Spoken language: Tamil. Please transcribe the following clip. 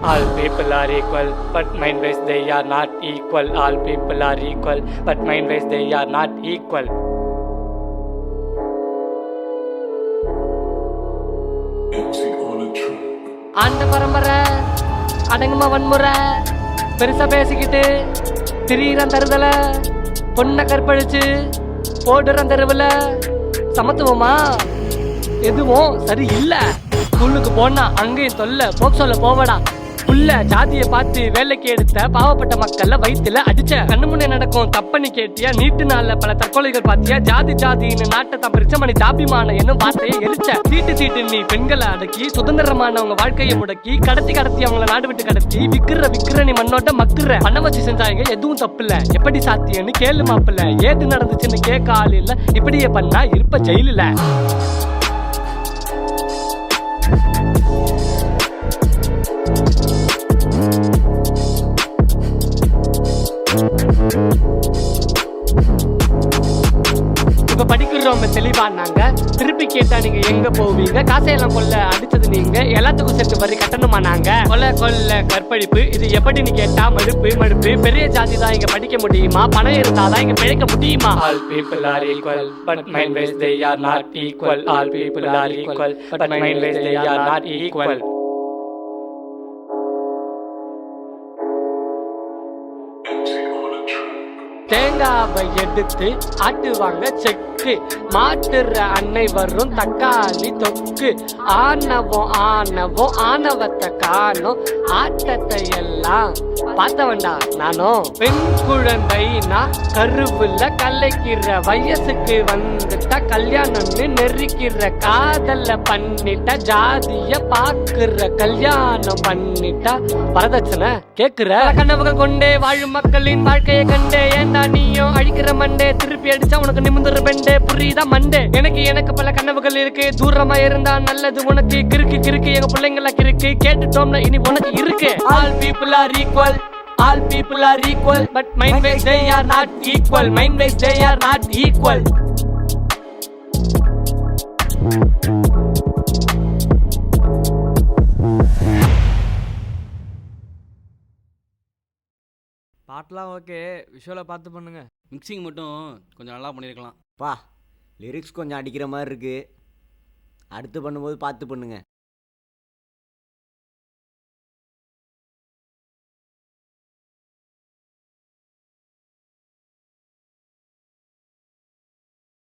All people are equal, but mind ways they are not equal. All people are equal, but mind ways they are not equal. ஆண்ட பரம்பரை அடங்குமா வன்முறை பெருசா பேசிக்கிட்டு திடீரன் தருதல பொண்ணை கற்பழிச்சு போடுறன் தெருவில் சமத்துவமா எதுவும் சரி இல்லை. ஸ்கூலுக்கு போனா அங்கேயும் தொல்ல போக்சோல போவடா புள்ள ஜாதியை பார்த்து வேலைக்கு எடுத்த பாவப்பட்ட மக்கள்ல வயிற்றுல அடிச்ச கண்ணு முன்னே நடக்கும் தப்பனி கேட்டியா நீட்டு நாள்ல பல தற்கொலைகள் பாத்தியா ஜாதி ஜாதின்னு நாட்டை தான் பிரிச்ச மணி தாபிமான என்னும் வார்த்தையை எரிச்ச சீட்டு நீ பெண்களை அடக்கி சுதந்திரமானவங்க வாழ்க்கையை முடக்கி கடத்தி அவங்கள நாடு விட்டு கடத்தி விக்கிற நீ மண்ணோட்ட மக்குற பண்ண வச்சு செஞ்சாங்க எதுவும் தப்பு இல்ல எப்படி சாத்தியன்னு கேளு மாப்பிள்ள ஏது நடந்துச்சுன்னு கேட்க ஆள் இல்ல இப்படியே பண்ணா இருப்ப ஜெயிலுல. இப்ப படிக்கிறவங்க தெளிவானாங்க திருப்பி கேட்டா நீங்க எங்க போவீங்க காசையெல்லாம் கொல்ல அடிச்சது நீங்க எல்லாத்துக்கும் சேர்த்து வரி கட்டணுமா நாங்க கொல்ல கற்பழிப்பு இது எப்படின்னு கேட்டா மடுப்பு பெரிய ஜாதி தான் இங்க படிக்க முடியுமா பணம் இருந்தாதான் இங்க பிழைக்க முடியுமா. All people are equal but mind ways they are not equal. All people are equal but mind ways they are not equal. தேங்காவை எடுத்து ஆட்டுவாங்க செக்கு மாட்டுற அன்னை வரும் தக்காளி தொக்கு ஆணவம் ஆணவத்தை காணும் ஆட்டத்தை எல்லாம் பார்த்தவன்டா நானும். பெண் குழந்தைனா கருவுல கலைக்கிற வயசுக்கு வந்துட்ட கல்யாணம்னு நெருக்கிற காதல பண்ணிட்ட ஜாதிய பாக்குற கல்யாணம் பண்ணிட்டா வரதட்சணை கேக்குற கனவுகள் கொண்டே வாழும் மக்களின் வாழ்க்கையை கண்டே ஏண்டா நீயும் அழிக்கிற மண்டே திருப்பி அடிச்சா உனக்கு நிமிந்துற பெண்டே புரியுதா மண்டே எனக்கு பல கனவுகள் இருக்கு தூரமா இருந்தா நல்லது உனக்கு கிறுக்கு எங்க பிள்ளைங்கள கிறுக்கு கேட்டுட்டோம்னா இனி உனக்கு இருக்கு. All people are equal, all people are equal but mind ways they are not equal. Mind ways they are not equal. பாட்டெலாம் ஓகே, விஷுவலாக பார்த்து பண்ணுங்க. மிக்சிங் மட்டும் கொஞ்சம் நல்லா பண்ணியிருக்கலாம். பா லிரிக்ஸ் கொஞ்சம் அடிக்கிற மாதிரி இருக்குது, அடுத்து பண்ணும்போது பார்த்து பண்ணுங்க.